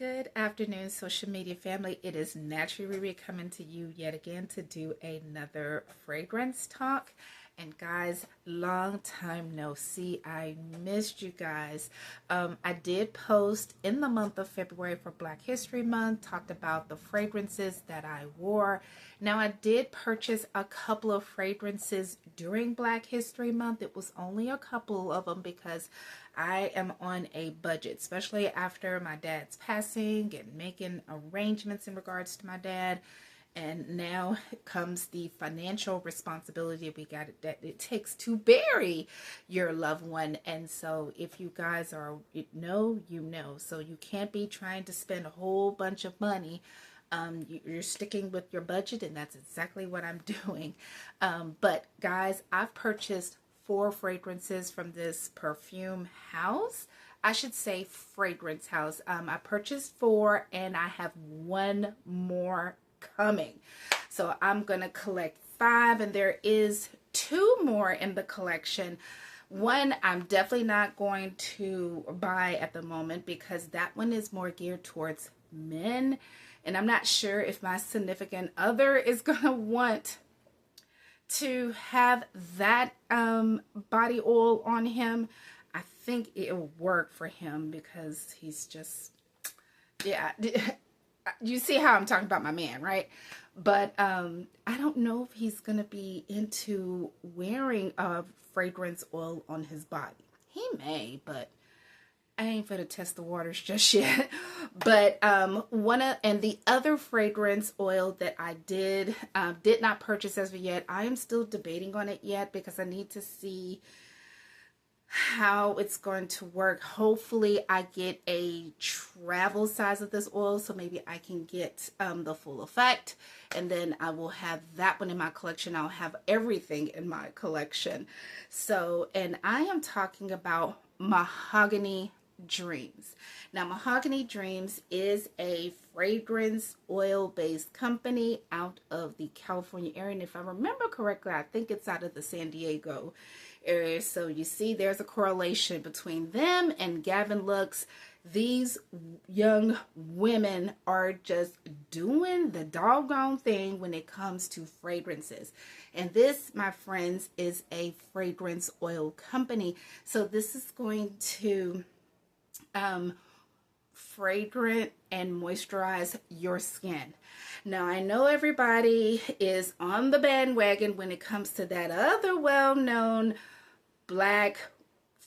Good afternoon, social media family. It is Naturally coming to you yet again to do another fragrance talk. And guys, long time no see. I missed you guys. I did post in the month of February for Black History Month, talked about the fragrances that I wore. Now, I did purchase a couple of fragrances during Black History Month. It was only a couple of them because I am on a budget, especially after my dad's passing and making arrangements in regards to my dad. And now comes the financial responsibility that it takes to bury your loved one. And so if you guys are you know. So you can't be trying to spend a whole bunch of money. You're sticking with your budget, and that's exactly what I'm doing. But guys, I've purchased 4 fragrances from this perfume house. I should say fragrance house. I purchased 4 and I have 1 more coming. So I'm gonna collect 5, and there is 2 more in the collection. One I'm definitely not going to buy at the moment because that one is more geared towards men, and I'm not sure if my significant other is gonna want to have that body oil on him. I think it'll work for him because he's just, yeah. You see how I'm talking about my man, right? But I don't know if he's going to be into wearing a fragrance oil on his body. He may, but I ain't gonna test the waters just yet. But the other fragrance oil that I did not purchase as of yet. I am still debating on it yet because I need to see how it's going to work. Hopefully I get a travel size of this oil, so maybe I can get the full effect, and then I will have that one in my collection. I'll have everything in my collection. So, and I am talking about Mahogany Dreams. Now, Mahogany Dreams is a fragrance oil based company out of the California area, and if I remember correctly, I think it's out of the San Diego area. So you see there's a correlation between them and Gavin Lux. These young women are just doing the doggone thing when it comes to fragrances. And this, my friends, is a fragrance oil company. So this is going to fragrant and moisturize your skin. Now, I know everybody is on the bandwagon when it comes to that other well-known Black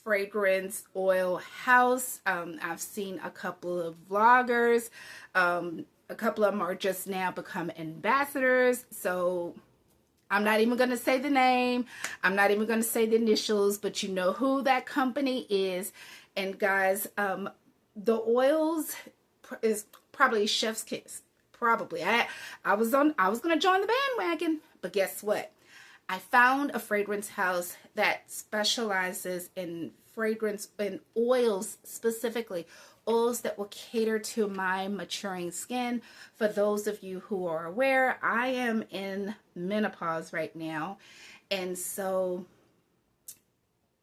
fragrance oil house. I've seen a couple of vloggers. A couple of them are just now become ambassadors. So I'm not even going to say the name. I'm not even going to say the initials, but you know who that company is. And guys, the oils is probably chef's kiss. Probably. I was going to join the bandwagon, but guess what? I found a fragrance house that specializes in fragrance and oils, specifically oils that will cater to my maturing skin. For those of you who are aware, I am in menopause right now, and so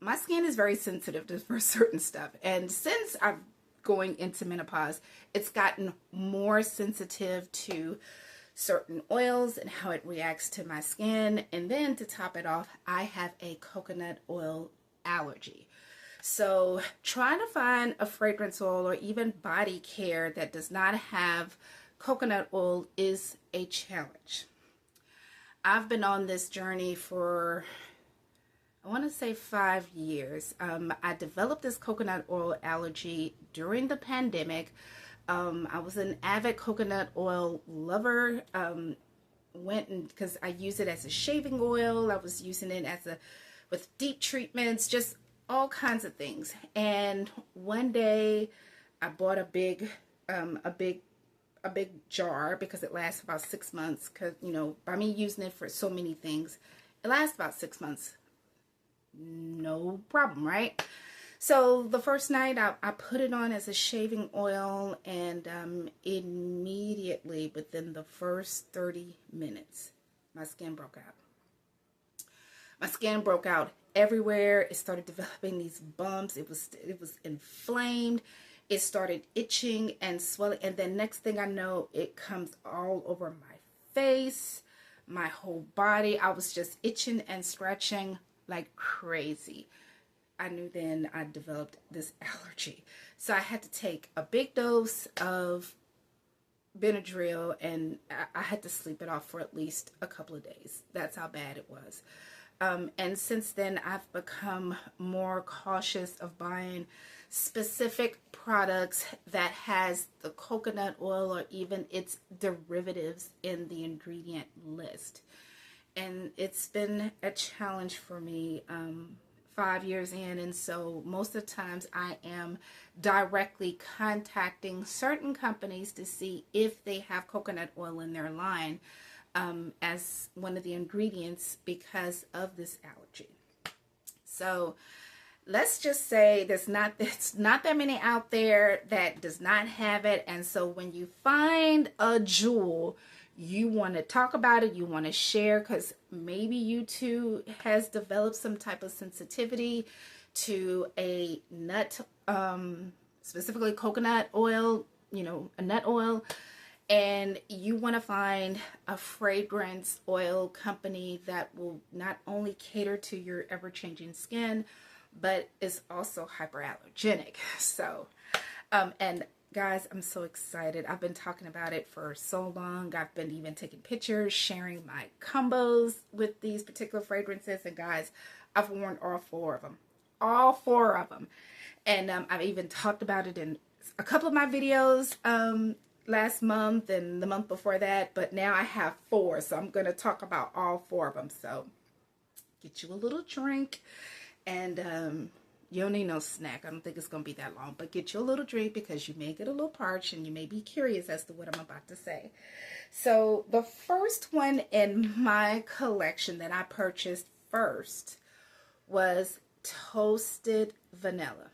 my skin is very sensitive for certain stuff. And since I'm going into menopause, it's gotten more sensitive to certain oils and how it reacts to my skin. And then to top it off, I have a coconut oil allergy. So trying to find a fragrance oil or even body care that does not have coconut oil is a challenge. I've been on this journey for, I want to say 5 years. I developed this coconut oil allergy during the pandemic. I was an avid coconut oil lover. Because I use it as a shaving oil. I was using it with deep treatments, just all kinds of things. And one day I bought a big jar because it lasts about 6 months. Because, by me using it for so many things, it lasts about 6 months. No problem, right? So the first night I put it on as a shaving oil, and immediately within the first 30 minutes, my skin broke out. My skin broke out everywhere. It started developing these bumps. It was inflamed. it started itching and swelling. And then next thing I know, it comes all over my face, my whole body. I was just itching and scratching like crazy. I knew then I developed this allergy. So I had to take a big dose of Benadryl, and I had to sleep it off for at least a couple of days. That's how bad it was. And since then, I've become more cautious of buying specific products that has the coconut oil or even its derivatives in the ingredient list. And it's been a challenge for me 5 years in, and so most of the times I am directly contacting certain companies to see if they have coconut oil in their line as one of the ingredients because of this allergy. So let's just say it's not that many out there that does not have it. And so when you find a jewel, you want to talk about it, you want to share, because maybe you too has developed some type of sensitivity to a nut, specifically coconut oil, a nut oil, and you want to find a fragrance oil company that will not only cater to your ever-changing skin, but is also hyperallergenic. So, and guys, I'm so excited. I've been talking about it for so long. I've been even taking pictures, sharing my combos with these particular fragrances. And guys, I've worn all four of them. All four of them. And I've even talked about it in a couple of my videos last month and the month before that. But now I have 4. So I'm going to talk about all 4 of them. So get you a little drink. And you don't need no snack. I don't think it's going to be that long. But get you a little drink because you may get a little parched and you may be curious as to what I'm about to say. So the first one in my collection that I purchased first was Toasted Vanilla.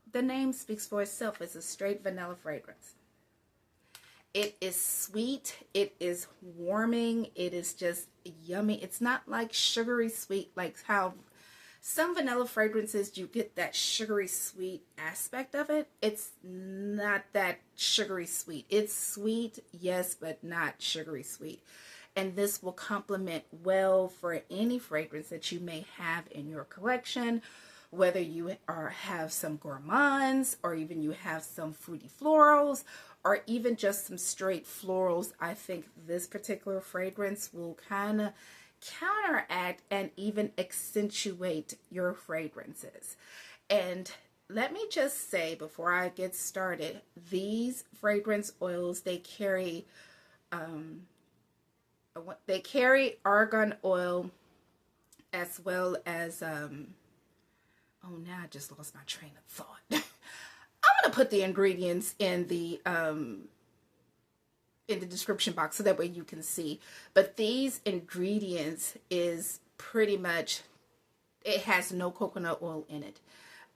The name speaks for itself. It's a straight vanilla fragrance. It is sweet. It is warming. It is just yummy. It's not like sugary sweet like how some vanilla fragrances, you get that sugary sweet aspect of it. It's not that sugary sweet. It's sweet, yes, but not sugary sweet. And this will complement well for any fragrance that you may have in your collection, whether you have some gourmands or even you have some fruity florals or even just some straight florals. I think this particular fragrance will kind of counteract and even accentuate your fragrances. And let me just say before I get started, these fragrance oils, they carry argan oil as well as oh, now I just lost my train of thought. I'm gonna put the ingredients in the description box so that way you can see. But these ingredients is pretty much, it has no coconut oil in it.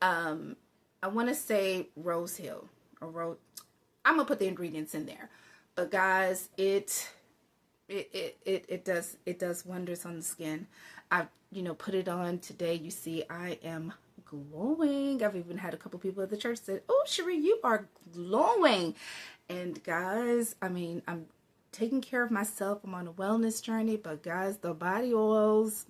I want to say Rose Hill or I'm gonna put the ingredients in there. But guys, it does wonders on the skin. I've put it on today. You see, I am glowing. I've even had a couple people at the church said, "Oh, Cherie, you are glowing." And guys, I mean, I'm taking care of myself. I'm on a wellness journey, but guys, the body oils,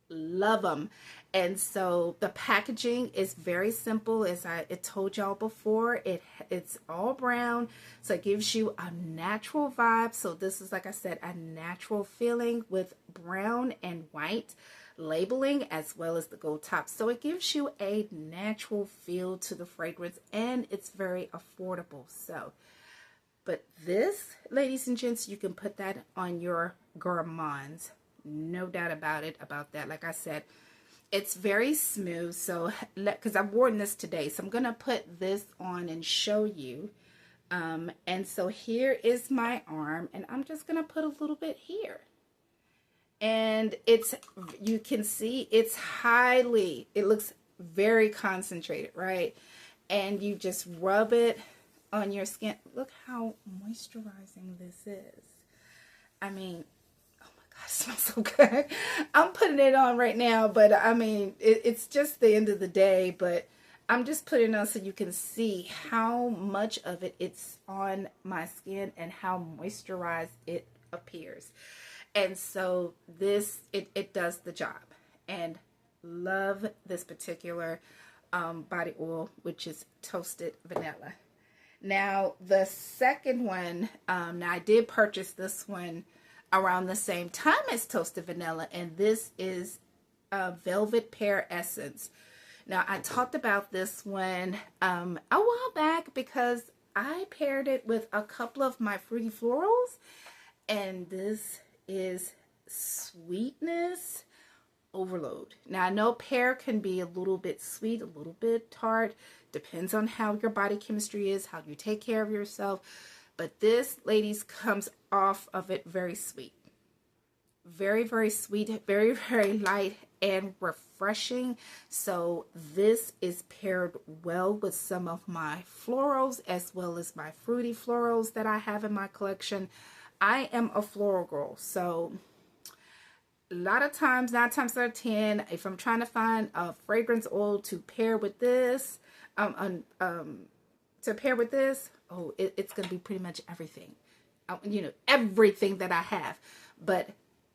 love them. And so the packaging is very simple. As I told y'all before, it's all brown, so it gives you a natural vibe. So this is, like I said, a natural feeling with brown and white labeling as well as the gold top. So it gives you a natural feel to the fragrance, and it's very affordable. So, but this, ladies and gents, you can put that on your gourmands. No doubt about that. Like I said, it's very smooth. So, because I've worn this today, so I'm going to put this on and show you. And so here is my arm, and I'm just going to put a little bit here. And you can see it looks very concentrated, right? And you just rub it on your skin. Look how moisturizing this is. I mean, oh my God, it smells so good. I'm putting it on right now, but I mean, it's just the end of the day, but I'm just putting it on so you can see how much of it's on my skin and how moisturized it appears. And so this, it does the job. And love this particular body oil, which is toasted vanilla. Now the second one, now I did purchase this one around the same time as toasted vanilla, and this is Velvet Pear Essence. Now I talked about this one a while back because I paired it with a couple of my fruity florals, and this is sweetness overload. Now I know pear can be a little bit sweet, a little bit tart, depends on how your body chemistry is, how you take care of yourself, but this, ladies, comes off of it very sweet. Very, very sweet, very, very light and refreshing. So this is paired well with some of my florals as well as my fruity florals that I have in my collection. I am a floral girl, so a lot of times, 9 times out of 10, if I'm trying to find a fragrance oil to pair with this, it's going to be pretty much everything. You know, everything that I have. But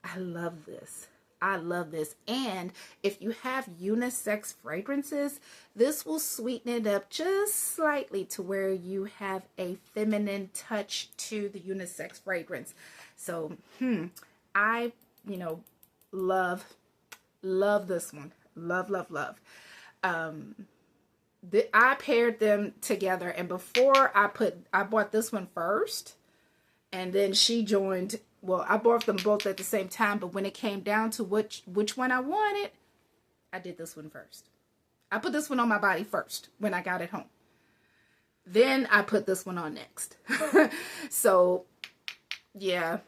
I love this. I love this. And if you have unisex fragrances, this will sweeten it up just slightly to where you have a feminine touch to the unisex fragrance. So, I, you know, love this one. Love. I paired them together, and before I bought this one first, and then she joined. Well, I bought them both at the same time, but when it came down to which one I wanted, I did this one first. I put this one on my body first when I got it home. Then I put this one on next. So, yeah,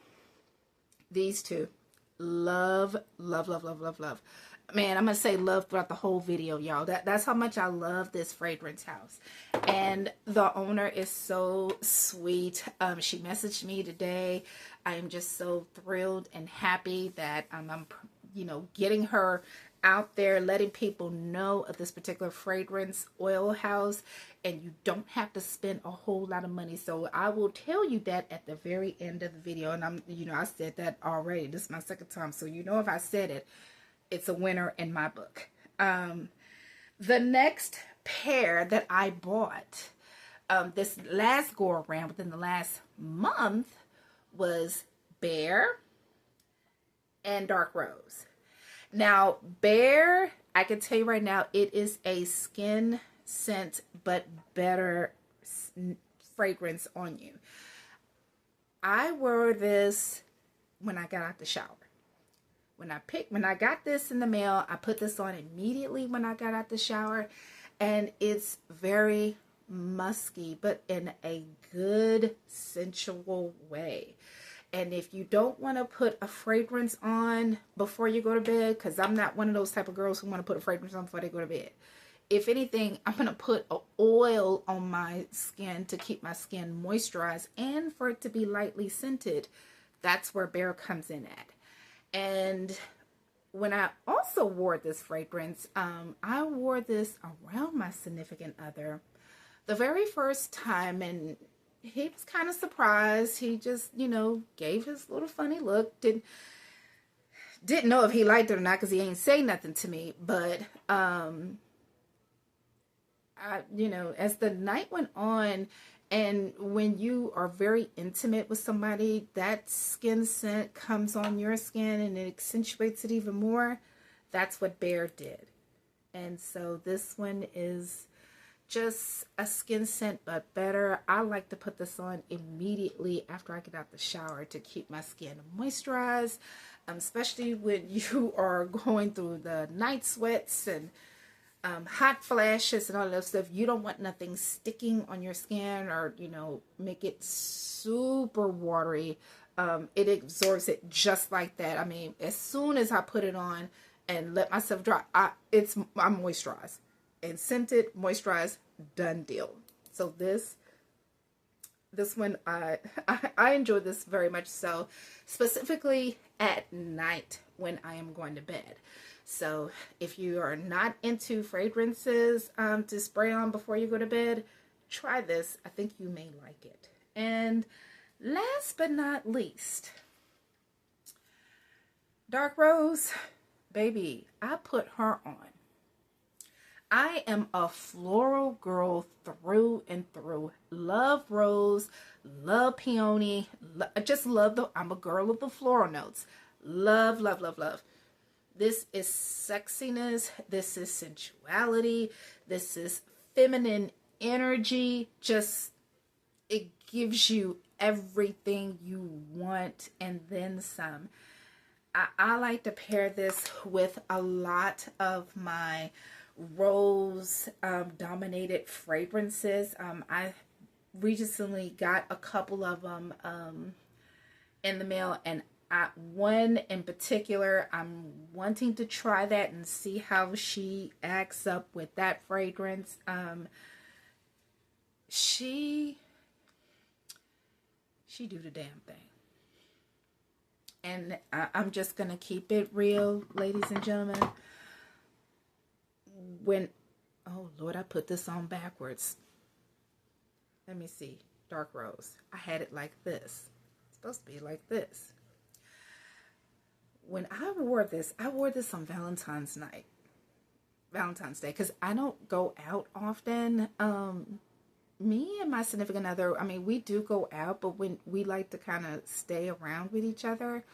these two. Love. Man, I'm going to say love throughout the whole video, y'all. That's how much I love this fragrance house. And the owner is so sweet. She messaged me today. I am just so thrilled and happy that I'm, you know, getting her out there, letting people know of this particular fragrance oil house, and you don't have to spend a whole lot of money. So I will tell you that at the very end of the video, and I said that already. This is my second time, so you know if I said it, it's a winner in my book. The next pair that I bought this last go around within the last month was Bear and Dark Rose. Now, Bear, I can tell you right now, it is a skin scent, but better fragrance on you. I wore this when I got out the shower. When I got this in the mail, I put this on immediately when I got out the shower, and it's very musky, but in a good, sensual way. And if you don't want to put a fragrance on before you go to bed, because I'm not one of those type of girls who want to put a fragrance on before they go to bed. If anything, I'm going to put an oil on my skin to keep my skin moisturized and for it to be lightly scented. That's where Bear comes in at. And when I also wore this fragrance, I wore this around my significant other the very first time, and he was kind of surprised. He just, you know, gave his little funny look. Didn't know if he liked it or not because he ain't say nothing to me. But, you know, as the night went on, and when you are very intimate with somebody, that skin scent comes on your skin and it accentuates it even more. That's what Bear did. And so this one is just a skin scent, but better. I like to put this on immediately after I get out the shower to keep my skin moisturized, especially when you are going through the night sweats and hot flashes and all that stuff. You don't want nothing sticking on your skin or, you know, make it super watery. It absorbs it just like that. I mean, as soon as I put it on and let myself dry, I'm moisturized and scented, moisturized, done deal. So this one, I enjoy this very much so, specifically at night when I am going to bed. So if you are not into fragrances to spray on before you go to bed, try this. I think you may like it. And last but not least, Dark Rose, baby, I put her on. I am a floral girl through and through. Love rose, love peony, just love I'm a girl of the floral notes. Love, love, love, love. This is sexiness. This is sensuality. This is feminine energy. Just, it gives you everything you want and then some. I like to pair this with a lot of my rose dominated fragrances. I recently got a couple of them in the mail, and one in particular, I'm wanting to try that and see how she acts up with that fragrance. She do the damn thing. And I'm just going to keep it real, ladies and gentlemen. Oh Lord, I put this on backwards. Let me see. Dark Rose. I had it like this. It's supposed to be like this. When I wore this on Valentine's night. Valentine's Day. Because I don't go out often. Me and my significant other, I mean, we do go out, but when we like to kind of stay around with each other.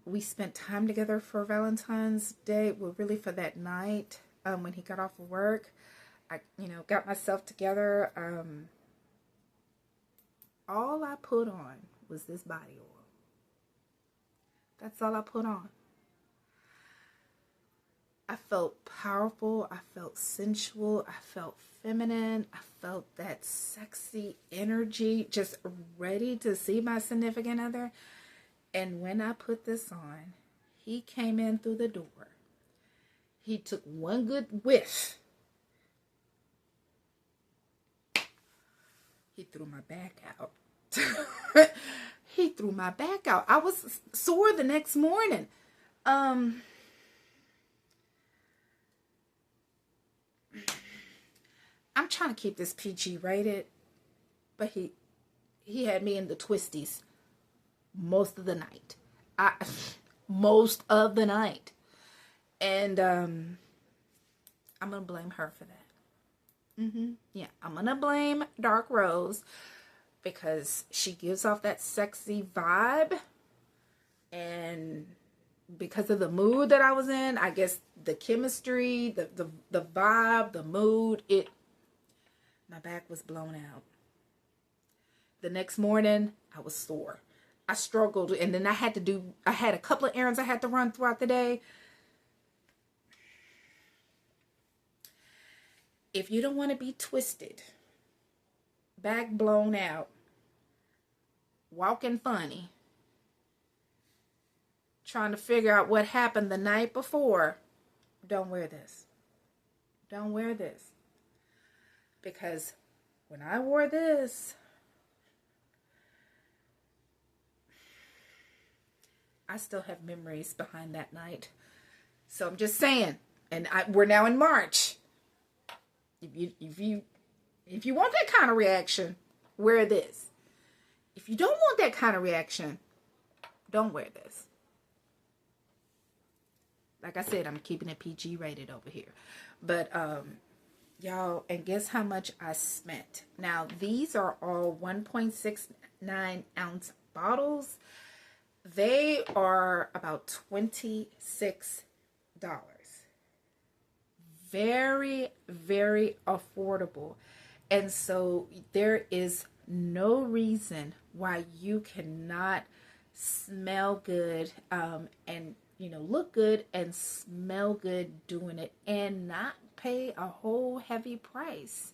We spent time together for Valentine's Day. Well, really for that night. When he got off of work, I, got myself together. All I put on was this body oil. That's all I put on. I felt powerful. I felt sensual. I felt feminine. I felt that sexy energy, just ready to see my significant other. And when I put this on, he came in through the door. He took one good whiff. He threw my back out. He threw my back out. I was sore the next morning. I'm trying to keep this PG rated, but he had me in the twisties most of the night. Most of the night. And I'm going to blame her for that. Yeah, I'm going to blame Dark Rose because she gives off that sexy vibe. And because of the mood that I was in, I guess the chemistry, the vibe, the mood, my back was blown out. The next morning, I was sore. I struggled, and then I had a couple of errands I had to run throughout the day. If you don't want to be twisted, back blown out, walking funny, trying to figure out what happened the night before, don't wear this. Don't wear this. Because when I wore this, I still have memories behind that night. So I'm just saying, and we're now in March. If you want that kind of reaction, wear this. If you don't want that kind of reaction, don't wear this. Like I said, I'm keeping it PG rated over here. But y'all, and guess how much I spent? Now, these are all 1.69 ounce bottles. They are about $26. Very, very affordable. And so there is no reason why you cannot smell good and look good and smell good doing it and not pay a whole heavy price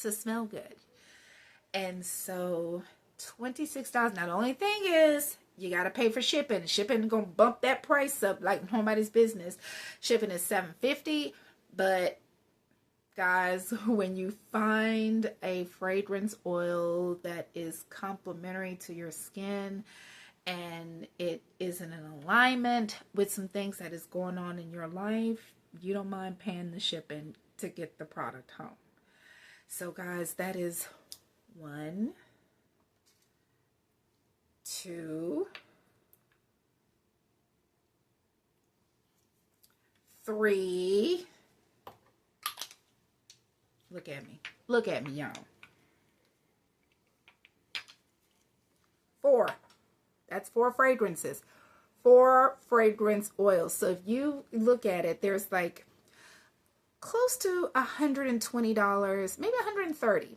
to smell good. And so $26. Now the only thing is you got to pay for shipping. Shipping gonna bump that price up like nobody's business. Shipping is $7.50. But guys, when you find a fragrance oil that is complementary to your skin and it isn't in alignment with some things that is going on in your life, you don't mind paying the shipping to get the product home. So guys, that is 1, 2, 3. Look at me. Look at me, y'all. 4. That's 4 fragrances. 4 fragrance oils. So if you look at it, there's like close to $120, maybe $130.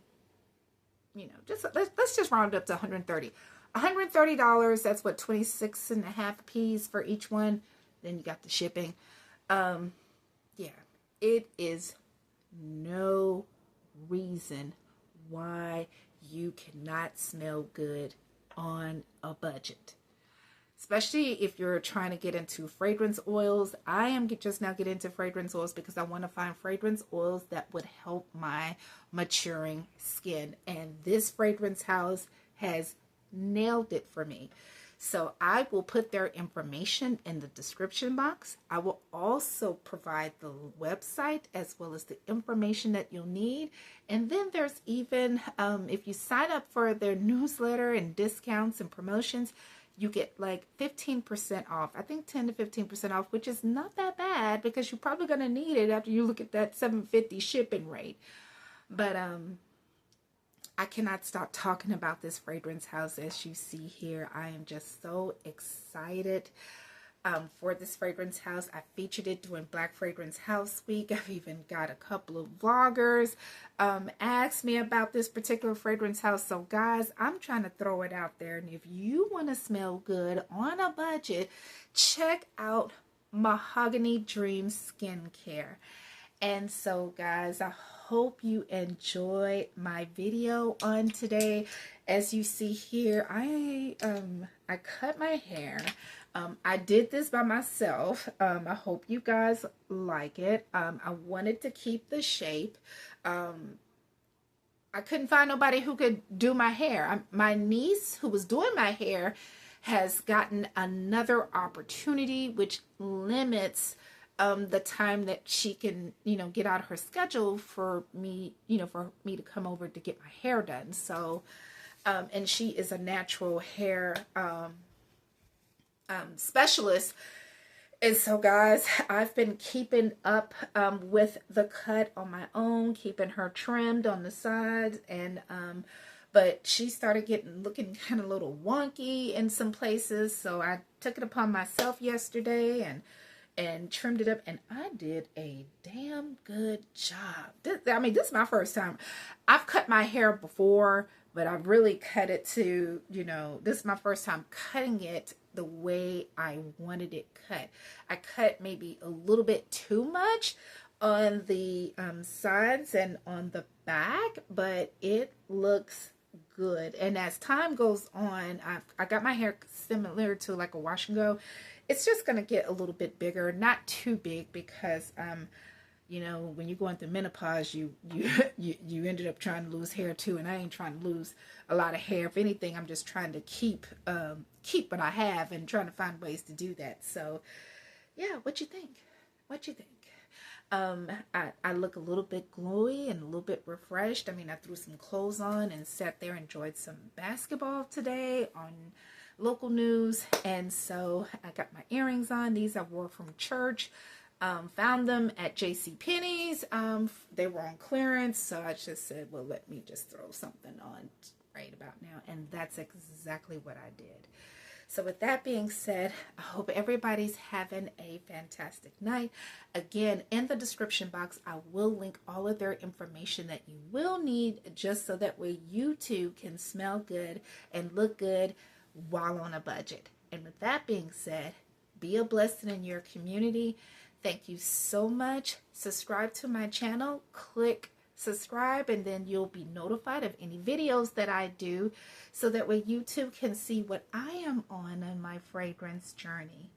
You know, just let's just round up to $130. $130, that's what, 26.5 p's for each one. Then you got the shipping. Yeah, it is no reason why you cannot smell good on a budget, especially if you're trying to get into fragrance oils. I am just now getting into fragrance oils because I want to find fragrance oils that would help my maturing skin, and this fragrance house has nailed it for me. So I will put their information in the description box. I will also provide the website as well as the information that you'll need. And then there's even, if you sign up for their newsletter and discounts and promotions, you get like 15% off. I think 10 to 15% off, which is not that bad because you're probably going to need it after you look at that $7.50 shipping rate. But I cannot stop talking about this fragrance house. As you see here, I am just so excited for this fragrance house. I featured it during Black Fragrance House Week. I've even got a couple of vloggers ask me about this particular fragrance house. So guys, I'm trying to throw it out there. And if you want to smell good on a budget, check out Mahogany Dream Skincare. And so guys, I hope you enjoy my video on today. As you see here, I cut my hair. I did this by myself. I hope you guys like it. I wanted to keep the shape. I couldn't find nobody who could do my hair. My niece who was doing my hair has gotten another opportunity, which limits the time that she can, get out of her schedule for me, for me to come over to get my hair done. So, and she is a natural hair specialist. And so guys, I've been keeping up with the cut on my own, keeping her trimmed on the sides, and but she started looking kind of a little wonky in some places. So I took it upon myself yesterday and trimmed it up, and I did a damn good job. This is my first time. I've cut my hair before, but I've really cut it to, this is my first time cutting it the way I wanted it cut. I cut maybe a little bit too much on the sides and on the back, but it looks good. And as time goes on, I got my hair similar to like a wash and go. It's just going to get a little bit bigger, not too big, because, when you're going through menopause, you ended up trying to lose hair too. And I ain't trying to lose a lot of hair. If anything, I'm just trying to keep what I have and trying to find ways to do that. So yeah, what you think? I look a little bit glowy and a little bit refreshed. I threw some clothes on and sat there, enjoyed some basketball today on local news, and so I got my earrings on. These I wore from church. Found them at JCPenney's. They were on clearance, so I just said, well, let me just throw something on right about now, and that's exactly what I did. So with that being said, I hope everybody's having a fantastic night. Again, in the description box, I will link all of their information that you will need, just so that way you too can smell good and look good while on a budget. And with that being said, be a blessing in your community. Thank you so much. Subscribe to my channel. Click subscribe, and then you'll be notified of any videos that I do, so that way you too can see what I am on my fragrance journey.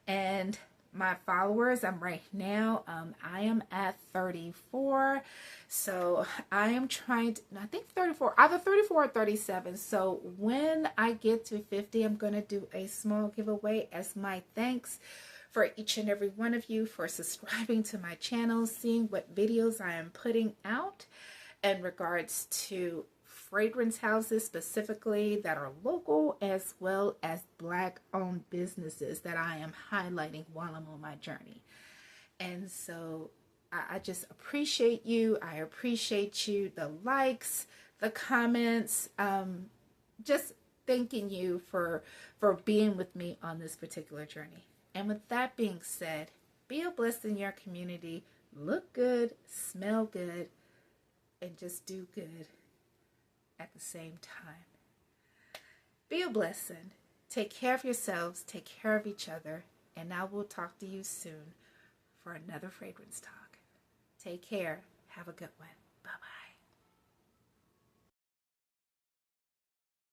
And my followers. I'm right now, I am at 34. So I am trying to, I think 34, either 34 or 37. So when I get to 50, I'm going to do a small giveaway as my thanks for each and every one of you for subscribing to my channel, seeing what videos I am putting out in regards to fragrance houses specifically that are local, as well as Black owned businesses that I am highlighting while I'm on my journey. And so I just appreciate you. I appreciate you, the likes, the comments, just thanking you for being with me on this particular journey. And with that being said, be a blessing in your community, look good, smell good, and just do good at the same time. Be a blessing. Take care of yourselves, take care of each other, and I will talk to you soon for another fragrance talk. Take care. Have a good one.